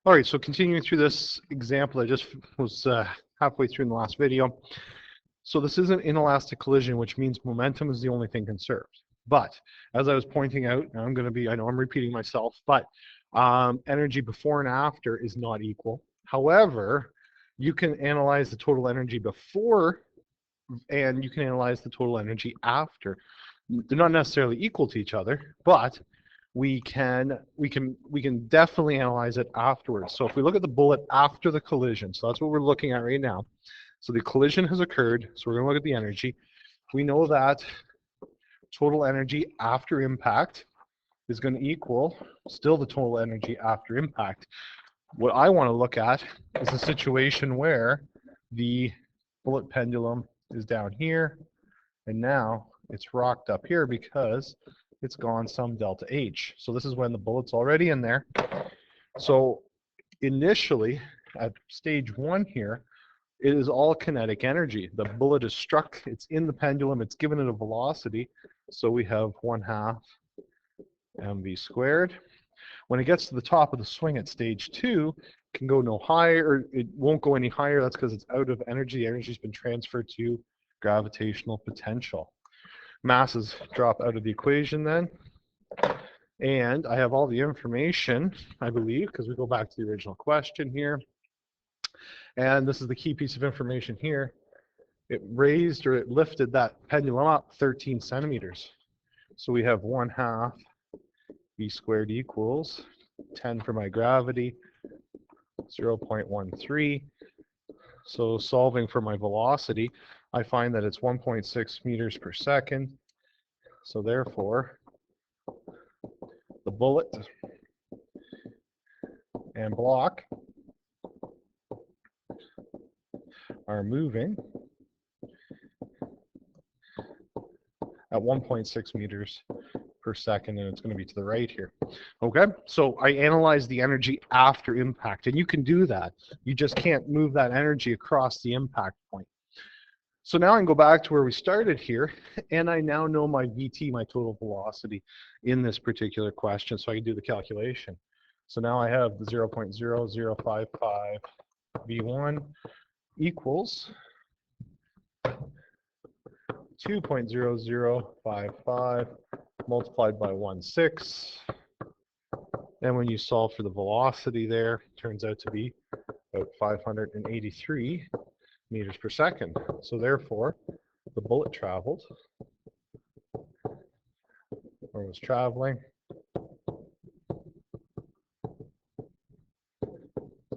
All right, so continuing through this example I just was halfway through in the last video. So this is an inelastic collision, which means momentum is the only thing conserved. But as I was pointing out, and I know I'm repeating myself, but energy before and after is not equal. However, you can analyze the total energy before and you can analyze the total energy after. They're not necessarily equal to each other, but we can definitely analyze it afterwards. So if we look at the bullet after the collision, so that's what we're looking at right now. So the collision has occurred, so we're going to look at the energy. We know that total energy after impact is going to equal still the total energy after impact. What I want to look at is a situation where the bullet pendulum is down here, and now it's rocked up here because it's gone some delta H. So this is when the bullet's already in there. So initially, at stage 1 here, it is all kinetic energy. The bullet is struck, it's in the pendulum, it's given it a velocity. So we have 1/2 mv squared. When it gets to the top of the swing at stage 2, it can go no higher, or it won't go any higher. That's because it's out of energy. Energy's been transferred to gravitational potential. Masses drop out of the equation then. And I have all the information, I believe, because we go back to the original question here. And this is the key piece of information here. It raised, or it lifted that pendulum up 13 centimeters. So we have 1/2 v squared equals 10 for my gravity, 0.13. So solving for my velocity, I find that it's 1.6 meters per second. So therefore, the bullet and block are moving at 1.6 meters per second, and it's going to be to the right here. Okay, so I analyze the energy after impact, and you can do that. You just can't move that energy across the impact point. So now I can go back to where we started here, and I now know my VT, my total velocity, in this particular question, so I can do the calculation. So now I have the 0.0055 V1 equals 2.0055 multiplied by 1/6. And when you solve for the velocity there, it turns out to be about 583 meters per second. So therefore, the bullet traveled, or was traveling,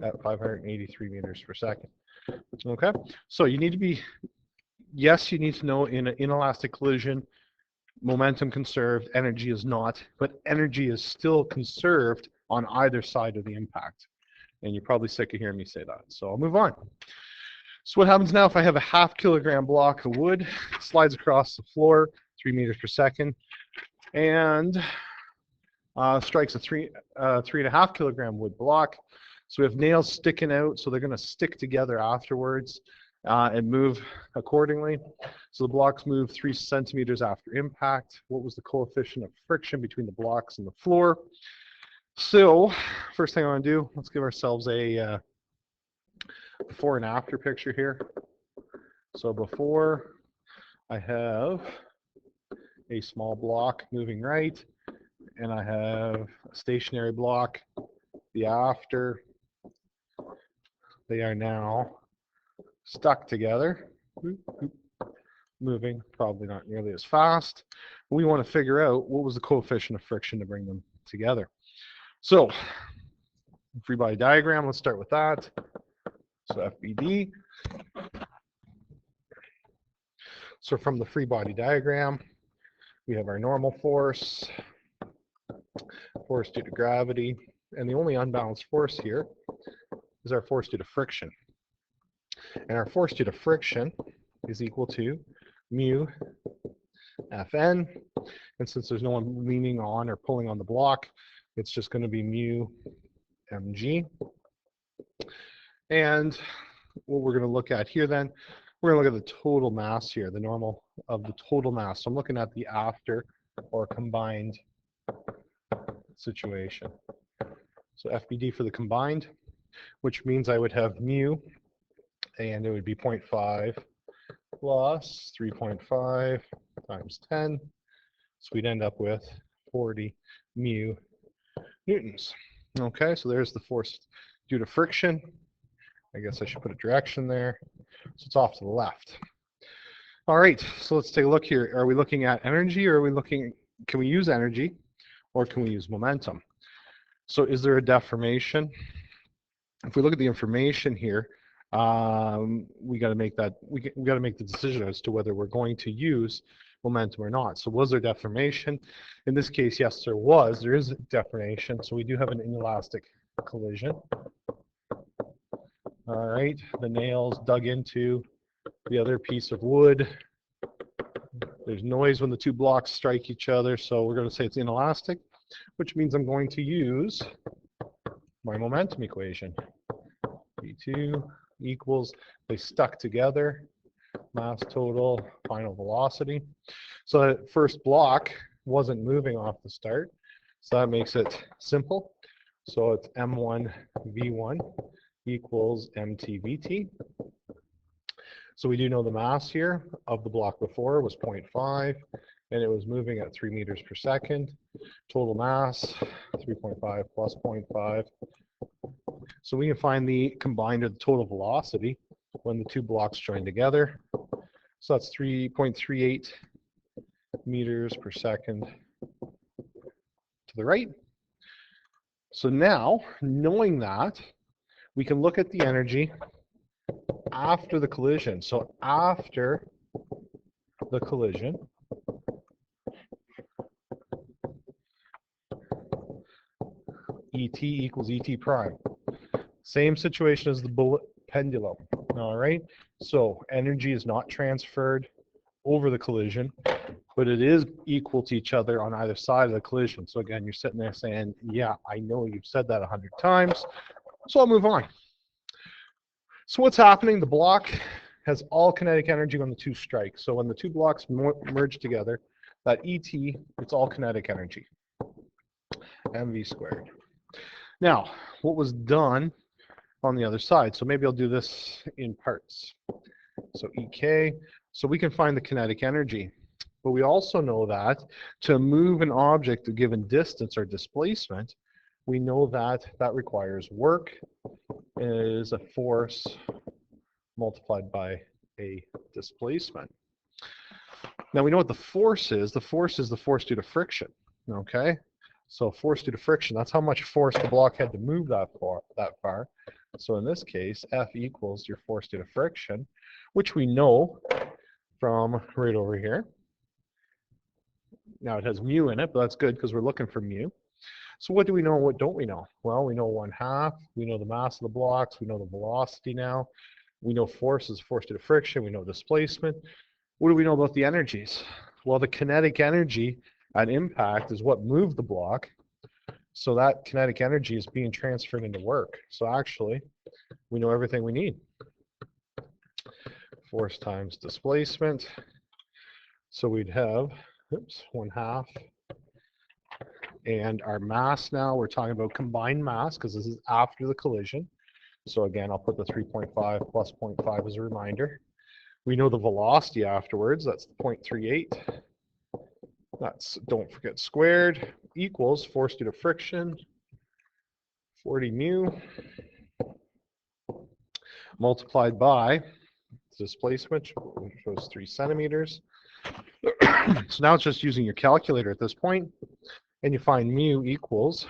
at 583 meters per second. Okay, so you need to be, yes, you need to know in an inelastic collision, momentum conserved, energy is not, but energy is still conserved on either side of the impact. And you're probably sick of hearing me say that, so I'll move on. So what happens now if I have a 1/2 kilogram block of wood, slides across the floor, 3 meters per second, and strikes a 3.5 kilogram wood block. So we have nails sticking out, so they're going to stick together afterwards and move accordingly. So the blocks move 3 centimeters after impact. What was the coefficient of friction between the blocks and the floor? So first thing I want to do, let's give ourselves a before and after picture here. So before, I have a small block moving right, and I have a stationary block. The after, they are now stuck together, moving probably not nearly as fast. We want to figure out what was the coefficient of friction to bring them together. So free body diagram, let's start with that. So FBD. So from the free body diagram, we have our normal force, force due to gravity, and the only unbalanced force here is our force due to friction. And our force due to friction is equal to mu Fn. And since there's no one leaning on or pulling on the block, it's just going to be mu mg. And what we're going to look at here then, we're going to look at the total mass here, the normal of the total mass. So I'm looking at the after or combined situation. So FBD for the combined which means I would have mu, and it would be 0.5 plus 3.5 times 10. So we'd end up with 40 mu newtons. Okay, so there's the force due to friction. I guess I should put a direction there. So it's off to the left. All right, so let's take a look here. Are we looking at energy, or are we looking, can we use energy, or can we use momentum? So is there a deformation? If we look at the information here, we got to make that, we got to make the decision as to whether we're going to use momentum or not. So was there deformation? In this case, yes, there was. There is deformation. So we do have an inelastic collision. All right, the nails dug into the other piece of wood. There's noise when the two blocks strike each other, so we're going to say it's inelastic, which means I'm going to use my momentum equation. V2 equals, they stuck together, mass total, final velocity. So that first block wasn't moving off the start, so that makes it simple. So it's M1 V1 equals MT VT. So we do know the mass here of the block before was 0.5, and it was moving at 3 meters per second. Total mass, 3.5 plus 0.5. So we can find the combined or the total velocity when the two blocks join together. So that's 3.38 meters per second to the right. So now, knowing that, we can look at the energy after the collision. So after the collision, ET equals ET prime. Same situation as the bullet pendulum. All right, so energy is not transferred over the collision, but it is equal to each other on either side of the collision. So again, you're sitting there saying, yeah, I know you've said that 100 times, so I'll move on. So what's happening? The block has all kinetic energy when the two strike. So when the two blocks merge together, that ET, it's all kinetic energy, mv squared. Now, what was done on the other side? So maybe I'll do this in parts. So EK, so we can find the kinetic energy. But we also know that to move an object a given distance or displacement, we know that that requires work, is a force multiplied by a displacement. Now we know what the force is. The force is the force due to friction. Okay, so force due to friction, that's how much force the block had to move that far. So in this case, F equals your force due to friction, which we know from right over here. Now it has mu in it, but that's good because we're looking for mu. So what do we know and what don't we know? Well, we know 1/2. We know the mass of the blocks. We know the velocity now. We know force is force due to friction. We know displacement. What do we know about the energies? Well, the kinetic energy at impact is what moved the block. So that kinetic energy is being transferred into work. So actually, we know everything we need. Force times displacement. So we'd have, 1/2. And our mass now, we're talking about combined mass because this is after the collision. So again, I'll put the 3.5 plus 0.5 as a reminder. We know the velocity afterwards, that's 0.38. That's, don't forget, squared, equals force due to friction, 40 mu, multiplied by displacement, which was 3 centimeters. So now it's just using your calculator at this point, and you find mu equals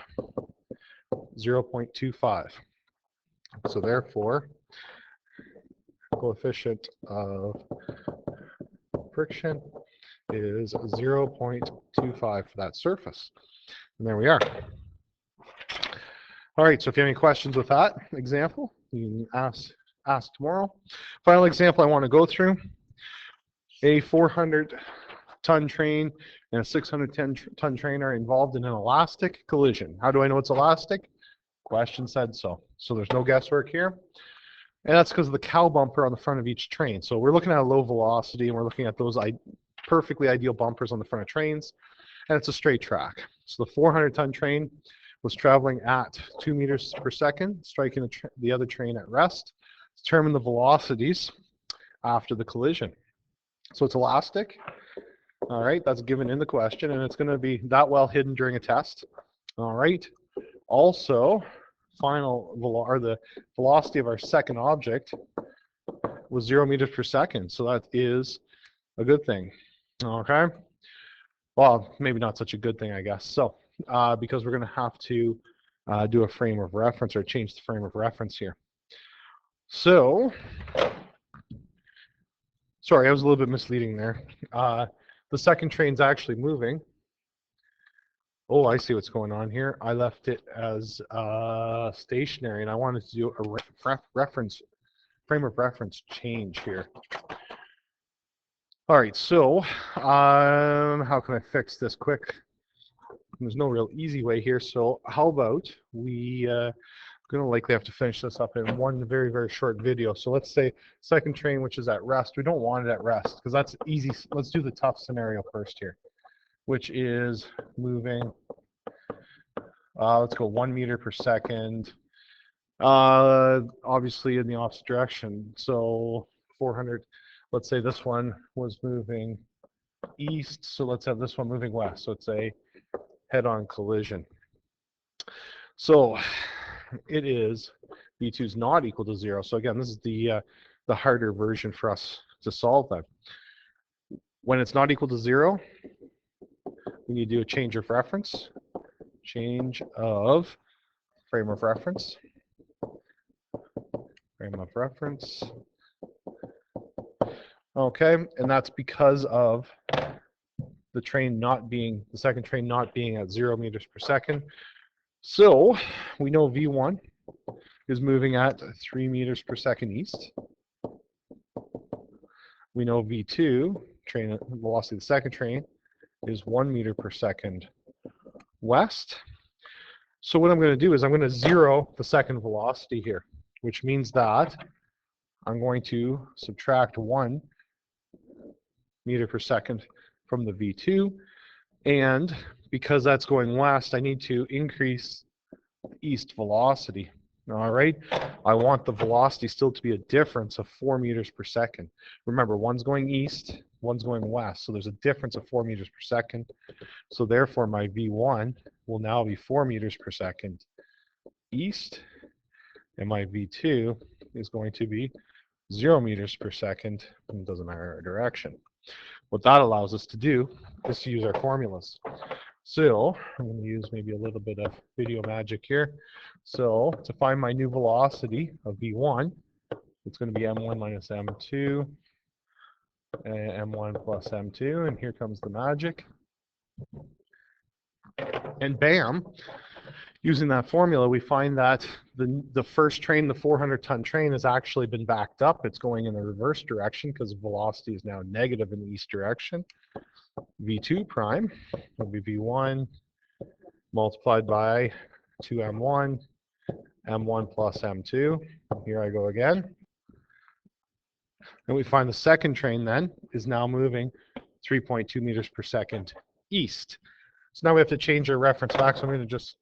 0.25. So therefore, coefficient of friction is 0.25 for that surface. And there we are. All right, so if you have any questions with that example, you can ask tomorrow. Final example I want to go through, a 400-ton train and a 610-ton train are involved in an elastic collision. How do I know it's elastic? Question said so. So there's no guesswork here. And that's because of the cow bumper on the front of each train. So we're looking at a low velocity, and we're looking at those perfectly ideal bumpers on the front of trains, and it's a straight track. So the 400-ton train, was traveling at 2 meters per second, striking the other train at rest. Determine the velocities after the collision. So it's elastic. All right, that's given in the question, and it's going to be that well hidden during a test. All right. Also, the velocity of our second object was 0 meters per second, so that is a good thing. Okay. Well, maybe not such a good thing, I guess. So, because we're going to have to do a frame of reference or change the frame of reference here. So, sorry, I was a little bit misleading there. The second train's actually moving. Oh, I see what's going on here. I left it as stationary, and I wanted to do a frame of reference change here. All right, so how can I fix this quick? There's no real easy way here, so how about we going to likely have to finish this up in one very, very short video. So let's say second train, which is at rest. We don't want it at rest because that's easy. Let's do the tough scenario first here, which is moving, let's go 1 meter per second, obviously in the opposite direction. So 400, let's say this one was moving east, so let's have this one moving west. So it's a head-on collision. So it is V2 is not equal to 0. So again, this is the harder version for us to solve that. When it's not equal to 0, we need to do a change of reference. Change of frame of reference. Frame of reference. Okay, and that's because of the second train not being at 0 meters per second. So we know V1 is moving at 3 meters per second east. We know V2, train velocity of the second train, is 1 meter per second west. So what I'm going to do is I'm going to zero the second velocity here, which means that I'm going to subtract 1 meter per second from the V2, and because that's going west, I need to increase east velocity. All right, I want the velocity still to be a difference of 4 meters per second. Remember, one's going east, one's going west, so there's a difference of 4 meters per second. So therefore, my V1 will now be 4 meters per second east, and my V2 is going to be 0 meters per second. It doesn't matter our direction. What that allows us to do is to use our formulas. So I'm going to use maybe a little bit of video magic here. So to find my new velocity of V1, it's going to be m1 minus m2, and m1 plus m2, and here comes the magic. And bam, using that formula, we find that the first train, the 400-ton train, has actually been backed up. It's going in the reverse direction because velocity is now negative in the east direction. V2 prime will be V1 multiplied by 2m1, m1 plus m2. Here I go again. And we find the second train then is now moving 3.2 meters per second east. So now we have to change our reference back. So I'm going to just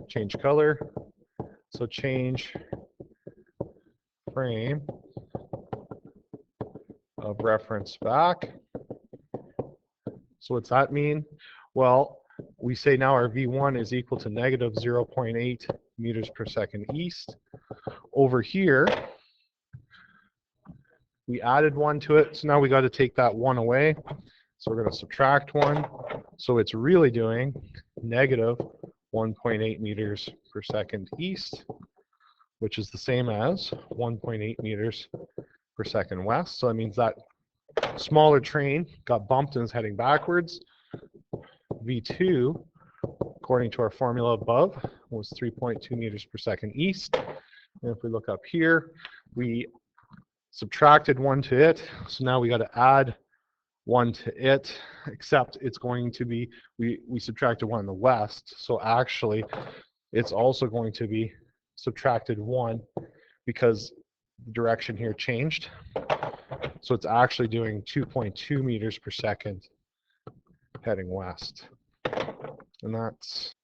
change color. So change frame of reference back. So what's that mean? Well, we say now our V1 is equal to negative 0.8 meters per second east. Over here, we added 1 to it, so now we got to take that 1 away. So we're going to subtract 1. So it's really doing negative 1.8 meters per second east, which is the same as 1.8 meters per second west. So that means that smaller train got bumped and is heading backwards. V2, according to our formula above, was 3.2 meters per second east. And if we look up here, we subtracted 1 to it, so now we got to add 1 to it, except it's going to be, we subtracted 1 in the west, so actually it's also going to be subtracted 1 because the direction here changed. So it's actually doing 2.2 meters per second heading west. And that's